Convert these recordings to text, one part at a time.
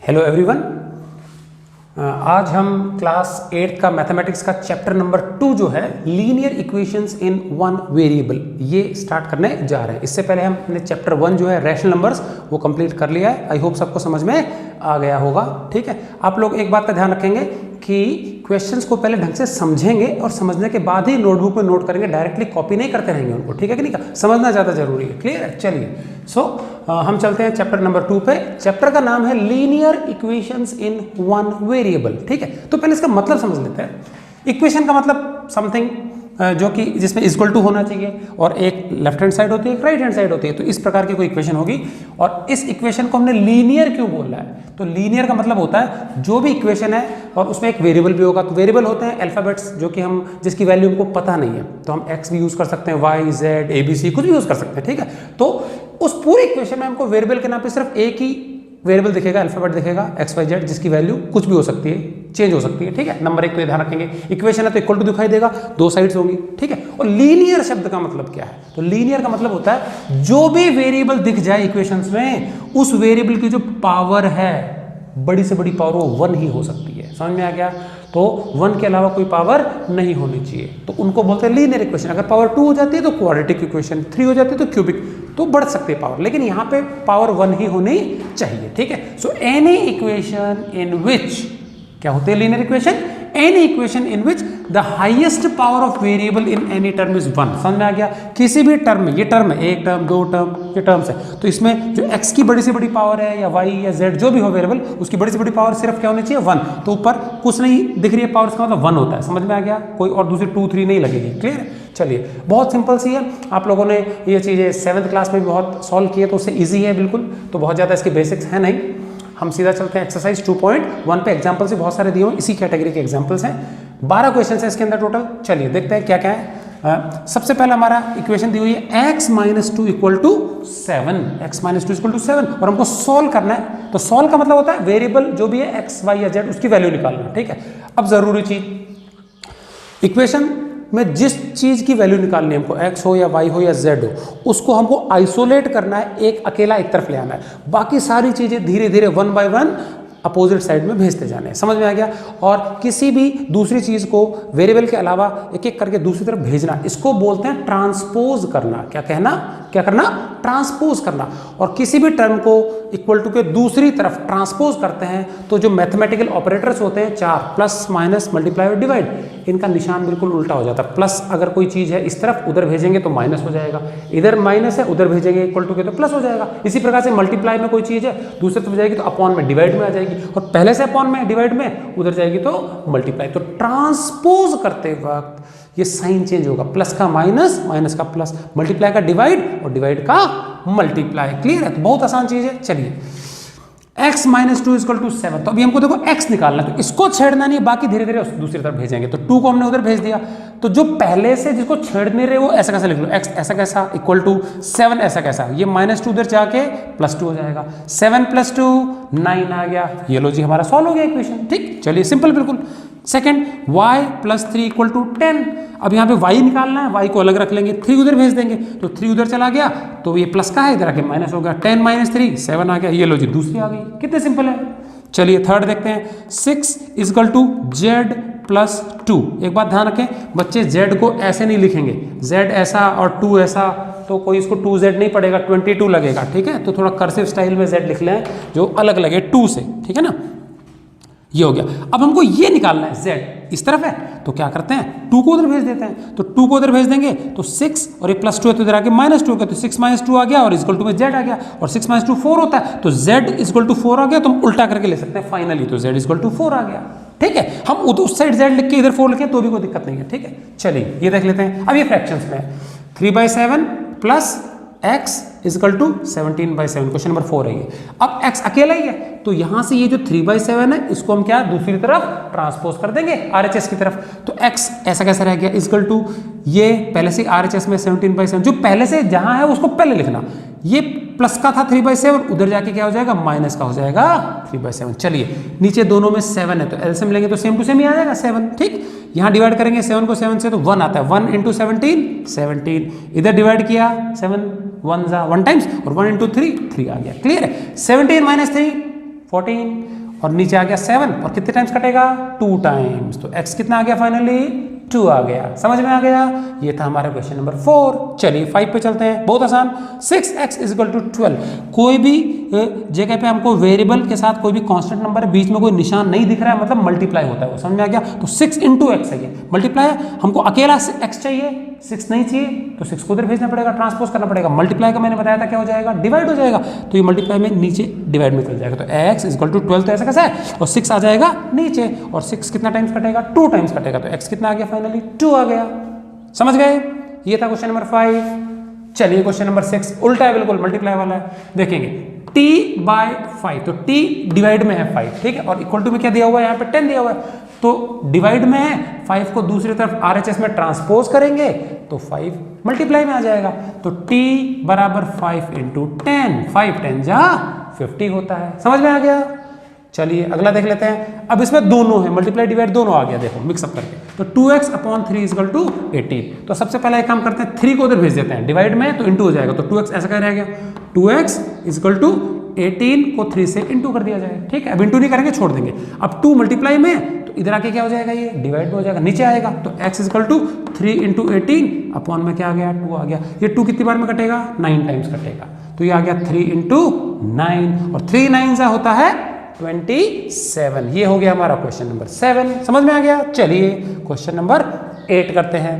Hello everyone, आज हम class 8 का मैथमेटिक्स का चैप्टर नंबर 2 जो है linear equations in one variable ये स्टार्ट करने जा रहे हैं। इससे पहले हमने चैप्टर 1 जो है रैशनल नंबर्स वो कंप्लीट कर लिया है। आई होप सबको समझ में आ गया होगा। ठीक है, आप लोग एक बात का ध्यान रखेंगे कि क्वेश्चंस को पहले ढंग से समझेंगे और समझने के बाद ही नोटबुक में नोट करेंगे, डायरेक्टली कॉपी नहीं करते रहेंगे उनको। ठीक है कि नहीं, समझना ज़्यादा जरूरी है। क्लियर है? चलिए हम चलते हैं चैप्टर नंबर 2 पे। चैप्टर का नाम है linear equations in one variable. ठीक है, तो पहले इसका मतलब समझ लेते हैं। इक्वेशन का मतलब समथिंग जो कि जिसमें इक्वल टू होना चाहिए और एक लेफ्ट हैंड साइड होती है, एक राइट हैंड साइड होती है। तो इस प्रकार की कोई इक्वेशन होगी और इस इक्वेशन को हमने लीनियर क्यों बोला है? तो लीनियर का मतलब होता है जो भी इक्वेशन है और उसमें एक वेरिएबल भी होगा। तो वेरिएबल होते हैं अल्फाबेट्स जो कि हम जिसकी वैल्यू हमको पता नहीं है, तो हम एक्स भी यूज कर सकते हैं, वाई जेड ABC कुछ भी यूज कर सकते हैं। ठीक है, तो उस पूरे इक्वेशन में हमको वेरिएबल के नाम पे सिर्फ एक ही वेरिएबल दिखेगा, अल्फाबेट दिखेगा XYZ, जिसकी वैल्यू कुछ भी हो सकती है, चेंज हो सकती है। ठीक है, नंबर 1 तो ये ध्यान रखेंगे। इक्वेशन है तो इक्वल टू दिखाई देगा, दो साइड्स होंगी। ठीक है, और लीनियर शब्द का मतलब क्या है? तो लीनियर का मतलब होता है जो भी वेरिएबल दिख जाए इक्वेशंस में, उस वेरिएबल की जो पावर है, बड़ी से बड़ी पावर वो 1 ही हो सकती है। समझ में आ गया? तो 1 के अलावा कोई पावर नहीं होनी चाहिए, तो उनको बोलते हैं लीनियर इक्वेशन। अगर पावर 2 हो जाती है तो क्वाड्रेटिक इक्वेशन, 3 हो जाती है तो क्यूबिक, तो बढ़ सकती है पावर, लेकिन यहाँ पे पावर 1 ही होनी चाहिए। ठीक है, सो एनी इक्वेशन इन विच, क्या होते हैं linear equation? Any equation in which the highest power of variable in any term is 1। समझ में आ गया? किसी भी टर्म में, ये टर्म है, एक टर्म, दो टर्म, ये टर्म्स है, तो इसमें जो x की बड़ी से बड़ी पावर है या y या z जो भी हो वेरिएबल, उसकी बड़ी से बड़ी पावर सिर्फ क्या होनी चाहिए? 1। तो ऊपर कुछ नहीं दिख रही है पावर, इसका मतलब 1 होता है। समझ में आ गया? कोई और दूसरी 2 3 नहीं लगेगी। क्लियर है? चलिए, बहुत सिंपल सी है। आप लोगों ने ये चीज़ें 7th क्लास में भी बहुत सॉल्व की है, तो उससे ईजी है बिल्कुल, तो बहुत ज़्यादा इसके बेसिक्स हैं नहीं। हम सीधा चलते हैं एक्सरसाइज 2.1 पे। एग्जाम्पल्स भी बहुत सारे दिए हुए, इसी कैटेगरी के एग्जाम्पल्स हैं। 12 क्वेश्चन है इसके अंदर टोटल। चलिए देखते हैं क्या क्या है। सबसे पहले हमारा इक्वेशन दी हुई है x - 2 = 7। x - 2 = 7 और हमको सॉल्व करना है। तो सॉल्व का मतलब होता है वेरिएबल जो भी है x, y या z, उसकी वैल्यू निकालना। ठीक है, अब जरूरी चीज, इक्वेशन में जिस चीज की वैल्यू निकालनी है हमको, x हो या y हो या z हो, उसको हमको आइसोलेट करना है, एक अकेला एक तरफ ले आना है। बाकी सारी चीजें धीरे धीरे 1 बाय 1 अपोजिट साइड में भेजते जाने हैं। समझ में आ गया? और किसी भी दूसरी चीज को वेरिएबल के अलावा एक एक करके दूसरी तरफ भेजना, इसको बोलते हैं ट्रांसपोज करना। क्या कहना? क्या करना? ट्रांसपोज करना। और किसी भी टर्म को इक्वल टू के दूसरी तरफ ट्रांसपोज करते हैं तो जो मैथमेटिकल ऑपरेटर्स होते हैं 4, प्लस माइनस मल्टीप्लाई और डिवाइड, इनका निशान बिल्कुल उल्टा हो जाता है। प्लस अगर कोई चीज है इस तरफ, उधर भेजेंगे तो माइनस हो जाएगा, इधर माइनस है उधर भेजेंगे इक्वल टू के तो प्लस हो जाएगा। इसी प्रकार से मल्टीप्लाई में कोई चीज है दूसरी तरफ जाएगी तो अपॉन में डिवाइड में आ जाएगी, और पहले से अपॉन में डिवाइड में उधर जाएगी तो मल्टीप्लाई। तो ट्रांसपोज करते वक्त ये साइन चेंज होगा, प्लस का माइनस, माइनस का प्लस, मल्टीप्लाई का डिवाइड और डिवाइड का मल्टीप्लाई। क्लियर है? तो बहुत आसान चीज है। चलिए, x - 2 = 7। तो अभी हमको देखो x निकालना है, तो इसको छेड़ना नहीं, बाकी धीरे धीरे दूसरी तरफ भेजेंगे। तो 2 को हमने उधर भेज दिया, तो जो पहले से जिसको छेड़ने रहे वो ऐसा कैसा लिख लो, x ऐसा कैसा इक्वल टू 7 ऐसा कैसा, ये -2 उधर जाके +2 हो जाएगा, 7 + 2 9 आ गया। ये लो जी, हमारा सॉल्व हो गया इक्वेशन। ठीक, चलिए सिंपल बिल्कुल। Second, y + 3 = 10। अब यहाँ पे y निकालना है, y को अलग रख लेंगे, 3 उधर भेज देंगे, तो 3 उधर चला गया तो ये प्लस का है, इधर आके माइनस हो गया, 10 - 3 7 आ गया। ये लो जी, दूसरी आ गई। कितने सिंपल है। चलिए थर्ड देखते हैं, 6 = z + 2। एक बात ध्यान रखें बच्चे, z को ऐसे नहीं लिखेंगे, z ऐसा और 2 ऐसा, तो कोई इसको 2z नहीं पड़ेगा, 22 लगेगा। ठीक है, तो थोड़ा कर्सिव स्टाइल में z लिख लें जो अलग लगे 2 से। ठीक है ना, ये हो गया। अब हमको ये निकालना है, z इस तरफ है तो क्या करते हैं, 2 को उधर भेज देते हैं। तो 2 को उधर भेज देंगे तो 6 और ये +2 है तो इधर आके -2 हो गया, तो 6 - 2 आ गया और इक्वल टू में z आ गया, और 6 - 2 4 होता है, तो z = 4 आ गया। तो हम उल्टा करके ले सकते हैं फाइनली, तो z = 4 आ गया। ठीक है, हम उस साइड z लिख के इधर 4 लिखें तो भी कोई दिक्कत नहीं है। ठीक है, चलिए ये देख लेते हैं। अब ये फ्रैक्शंस में 3/7 प्लस x = 17/7, क्वेश्चन नंबर 4 है ये। अब x अकेला ही है, तो यहां से ये जो 3/7 है इसको हम क्या दूसरी तरफ ट्रांसपोज कर देंगे, RHS की तरफ। तो x ऐसा कैसा रह गया, इक्वल टू ये पहले से RHS में 17/7, जो पहले से जहां है उसको पहले लिखना। ये प्लस का था 3/7, उधर जाके क्या हो जाएगा, माइनस का हो जाएगा 3/7। चलिए नीचे दोनों में 7 है तो एलसीएम लेंगे तो सेम टू सेम ही आ जाएगा 7। ठीक, यहाँ डिवाइड करेंगे 7 को 7 से तो 1 आता है, 1 × 17 17, इधर डिवाइड किया 7 1 टाइम्स और 1 × 3 3 आ गया। क्लियर है? 17 - 3 14 और नीचे आ गया 7 और कितने टाइम्स कटेगा 2 टाइम्स, तो x कितना आ गया फाइनली 2 आ गया। समझ में आ गया, ये था हमारा क्वेश्चन नंबर 4। चलिए 5 पे चलते हैं, बहुत आसान। 6x = 12, कोई भी जगह पे हमको वेरिएबल के साथ कोई भी कांस्टेंट नंबर है, बीच में कोई निशान नहीं दिख रहा है, मतलब मल्टीप्लाई होता है वो, समझ में आ गया। तो 6 × x है ये मल्टीप्लाई है, हमको अकेला x चाहिए, 6 नहीं चाहिए, तो 6 को उधर भेजना पड़ेगा, ट्रांसपोज करना पड़ेगा। मल्टीप्लाई का मैंने बताया था क्या हो जाएगा, डिवाइड हो जाएगा, तो ये मल्टीप्लाई में नीचे डिवाइड में चल जाएगा, तो x = 12, तो ऐसा कैसा है, और 6 आ जाएगा नीचे, और 6 कितना टाइम्स कटेगा 2 टाइम्स कटेगा, तो x कितना आ गया फाइनली 2 आ गया। समझ गए, ये था क्वेश्चन नंबर 5। चलिए क्वेश्चन नंबर 6 उल्टा है, बिल्कुल मल्टीप्लाई वाला है। देखेंगे t/5, तो t डिवाइड में है 5, ठीक है, और इक्वल टू में क्या दिया हुआ है, यहाँ पे 10 दिया हुआ है, तो डिवाइड में है, 5 को दूसरी तरफ RHS में ट्रांसपोज करेंगे तो 5 मल्टीप्लाई में आ जाएगा, तो t = 5 × 10, 5 10 जा 50 होता है। समझ में आ गया। चलिए अगला देख लेते हैं। अब इसमें दोनों है, मल्टीप्लाई डिवाइड दोनों आ गया, देखो मिक्सअप करके, तो 2x/3 = 18। तो सबसे पहले एक काम करते हैं, 3 को उधर भेज देते हैं, डिवाइड में तो इंटू हो जाएगा, तो 2x ऐसा क्या रह गया, 2x = 18 को 3 से इंटू कर दिया जाएगा, ठीक है। अब इंटू नहीं करेंगे, छोड़ देंगे। अब 2 मल्टीप्लाई में, तो इधर आके क्या हो जाएगा, ये डिवाइड में हो जाएगा, नीचे आएगा, तो x = 3 × 18 अपॉन में क्या आ गया 2 आ गया। ये 2 कितनी बार में कटेगा, 9 टाइम्स कटेगा, तो ये आ गया 3 × 9, और 3 9 सा होता है 27। ये हो गया हमारा क्वेश्चन नंबर 7। समझ में आ गया। चलिए क्वेश्चन नंबर 8 करते हैं।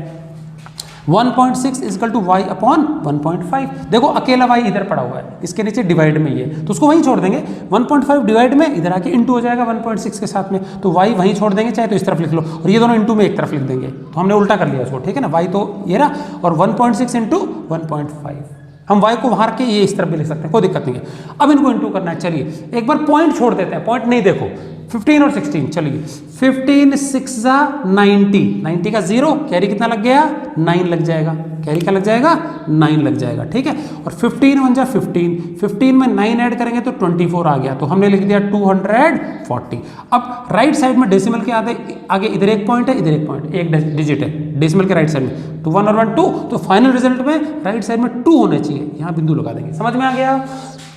1.6 = y/1.5। देखो अकेला y इधर पड़ा हुआ है, इसके नीचे डिवाइड में ही है, तो उसको वहीं छोड़ देंगे। 1.5 डिवाइड में, इधर आके इंटू हो जाएगा 1.6 के साथ में, तो y वहीं छोड़ देंगे, चाहे तो इस तरफ लिख लो, और ये दोनों इंटू में एक तरफ लिख देंगे, तो हमने उल्टा कर लिया उसको, ठीक है ना। y तो ये रहा, और 1.6 × 1.5, हम y को बाहर के ये इस तरफ भी लिख सकते हैं, कोई दिक्कत नहीं है। अब इनको इंटू करना है। चलिए एक बार पॉइंट छोड़ देते हैं, पॉइंट नहीं देखो, 15 और 16। चलिए 15 6 जा 90, 90 का 0, कैरी कितना लग गया 9 लग जाएगा, कैरी का लग जाएगा 9 लग जाएगा, ठीक है। और 15 1 जा 15, 15 में 9 ऐड करेंगे तो 24 आ गया, तो हमने लिख दिया 240। अब राइट साइड में डेसिमल के आगे इधर एक पॉइंट है, इधर एक पॉइंट, एक डिजिट है डेसिमल के राइट साइड में, तो 1 और 1 2, तो फाइनल रिजल्ट में राइट साइड में 2 होने चाहिए, यहाँ बिंदु लगा देंगे। समझ में आ गया।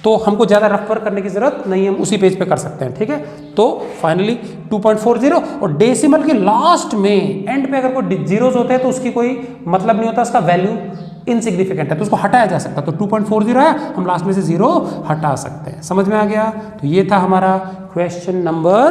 तो हमको ज़्यादा रफ वर्क करने की जरूरत नहीं है, हम उसी पेज पे कर सकते हैं, ठीक है। तो फाइनली 2.40, और डेसिमल के लास्ट में एंड पे अगर कोई जीरोस होते हैं तो उसकी कोई मतलब नहीं होता, उसका वैल्यू इनसिग्निफिकेंट है, तो उसको हटाया जा सकता है। तो 2.40 है, हम लास्ट में से 0 हटा सकते हैं। समझ में आ गया। तो ये था हमारा क्वेश्चन नंबर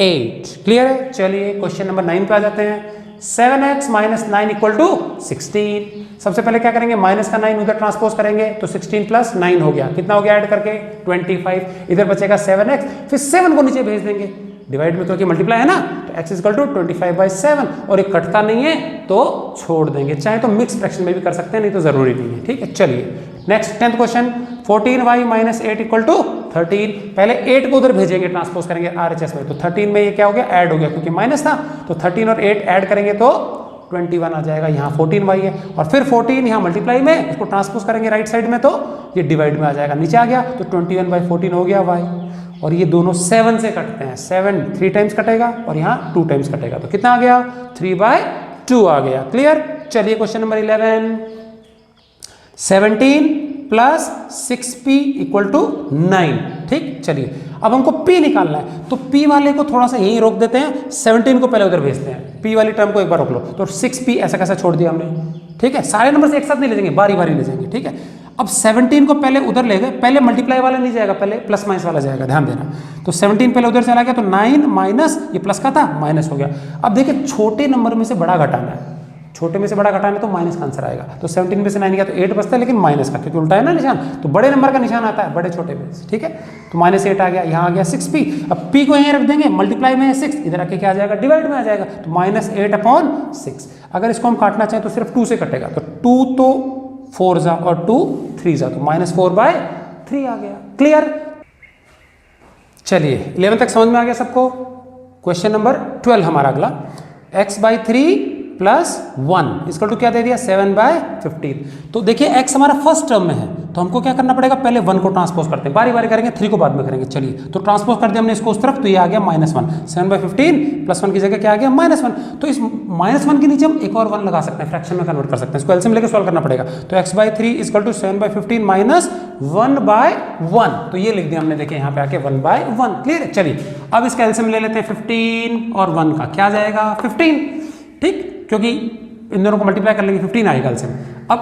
8। क्लियर है। चलिए क्वेश्चन नंबर 9 पे आ जाते हैं। 7x - 9 = 16। सबसे पहले क्या करेंगे, माइनस का 9 उधर ट्रांसपोज करेंगे, तो 16 + 9 हो गया, कितना हो गया ऐड करके 25। इधर बचेगा 7x, फिर 7 को नीचे भेज देंगे डिवाइड में, क्योंकि मल्टीप्लाई है ना, तो x = 25/7, और एक कटता नहीं है तो छोड़ देंगे। चाहे तो मिक्स फ्रैक्शन में भी कर सकते हैं, नहीं तो जरूरी नहीं है, ठीक है। चलिए नेक्स्ट 10th क्वेश्चन। 14y - 8 = 13। पहले 8 को उधर भेजेंगे, ट्रांसपोज करेंगे RHS में, तो 13 में ये क्या हो गया ऐड हो गया, क्योंकि माइनस था, तो 13 और 8 ऐड करेंगे तो 21 आ जाएगा। यहाँ 14y है, और फिर 14 यहाँ मल्टीप्लाई में, इसको ट्रांसपोज करेंगे राइट साइड में, तो ये डिवाइड में आ जाएगा, नीचे आ गया, तो 21/14 हो गया y। और ये दोनों 7 से कटते हैं, 7 3 टाइम्स कटेगा, और यहाँ 2 टाइम्स कटेगा, तो कितना आ गया 3/2 आ गया। क्लियर। चलिए क्वेश्चन नंबर 11। 17 + 6p = 9। ठीक। चलिए अब हमको p निकालना है, तो p वाले को थोड़ा सा यहीं रोक देते हैं, 17 को पहले उधर भेजते हैं, p वाली टर्म को एक बार रोक लो, तो 6p ऐसा कैसा छोड़ दिया हमने। ठीक है, सारे नंबर एक साथ नहीं ले जाएंगे, बारी बारी ले जाएंगे। ठीक है, अब 17 को पहले उधर ले गए, पहले मल्टीप्लाई वाला नहीं जाएगा, पहले प्लस माइनस वाला जाएगा, ध्यान देना। तो 17 पहले उधर चला गया, तो 9 माइनस ये प्लस का था, माइनस हो गया। अब देखिए छोटे नंबर में से बड़ा घटाना है, छोटे में से बड़ा घटाना है तो माइनस का आंसर आएगा। तो 17 में से 9 गया तो 8 बचता है, लेकिन माइनस का, क्योंकि उल्टा है ना निशान, तो बड़े नंबर का निशान आता है बड़े छोटे में। ठीक है, तो -8 आ गया, यहाँ आ गया 6p। अब p को यहीं रख देंगे, मल्टीप्लाई में है 6, इधर आके क्या आ जाएगा, डिवाइड में आ जाएगा, तो -8/6। अगर इसको हम काटना चाहें तो सिर्फ 2 से कटेगा, तो 2 तो 4 जा और 2 3 जा, तो -4/3 आ गया। क्लियर। चलिए 11 तक समझ में आ गया सबको। क्वेश्चन नंबर 12 हमारा अगला, x/3 प्लस 1 इसका टू क्या दे दिया 7/15। तो देखिए x हमारा फर्स्ट टर्म में है तो हमको क्या करना पड़ेगा, पहले 1 को ट्रांसपोज करते हैं, बारी बारी करेंगे, 3 को बाद में करेंगे। चलिए तो ट्रांसपोज कर दिया हमने इसको उस तरफ, तो ये आ गया -1, 7/15 प्लस 1 की जगह क्या आ गया -1। तो इस -1 के नीचे हम एक और 1 लगा सकते हैं, फ्रैक्शन में कन्वर्ट कर सकते हैं, इसको एलसीएम लेके सॉल्व करना पड़ेगा। तो x/3 इक्वल टू 7/15 माइनस 1/1, तो ये लिख दिया हमने, देखिए यहाँ पे आके 1/1। क्लियर है। चलिए अब इसका एलसीएम ले लेते हैं, 15 और 1 का क्या जाएगा 15, ठीक, क्योंकि इन दोनों को मल्टीप्लाई कर लेंगे 15 आएगा एलसीएम। अब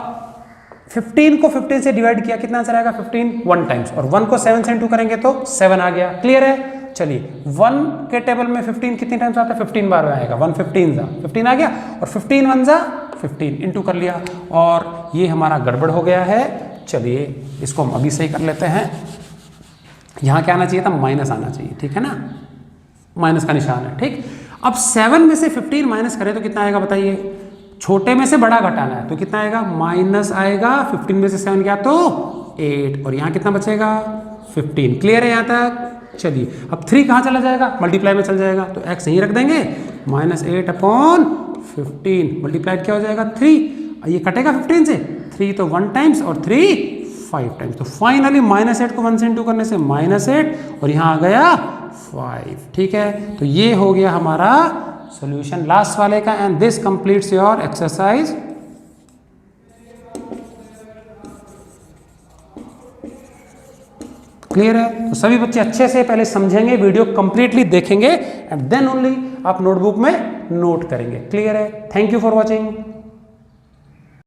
15 को 15 से डिवाइड किया, कितना आंसर आएगा 15 1 टाइम्स, और 1 को 7 से 2 करेंगे तो 7 आ गया। क्लियर है। चलिए 1 के टेबल में 15 कितनी टाइम्स आता है, 15 बार आएगा, 1 15 जा 15 आ गया, और 15 1 जा 15 इंटू कर लिया, और ये हमारा गड़बड़ हो गया है। चलिए इसको हम अभी सही कर लेते हैं। यहाँ क्या आना चाहिए था, माइनस आना चाहिए, ठीक है ना, माइनस का निशान है, ठीक। अब 7 में से 15 माइनस करें तो कितना आएगा बताइए, छोटे में से बड़ा घटाना है तो कितना आएगा, माइनस आएगा, 15 में से 7 गया तो 8, और यहाँ कितना बचेगा 15। क्लियर है यहाँ तक। चलिए अब 3 कहाँ चला जाएगा, मल्टीप्लाई में चल जाएगा, तो x यहीं रख देंगे, -8/15 मल्टीप्लाइड क्या हो जाएगा 3, ये कटेगा 15 से, 3 तो 1 टाइम्स और 3 5 टाइम्स, तो फाइनली -8 को 1 से इंटू करने से -8, और यहाँ आ गया 5। ठीक है, तो ये हो गया हमारा सॉल्यूशन लास्ट वाले का, and this completes your exercise. Clear है। तो सभी बच्चे अच्छे से पहले समझेंगे, वीडियो कंप्लीटली देखेंगे, एंड देन ओनली आप नोटबुक में नोट करेंगे। क्लियर है। Thank you for watching.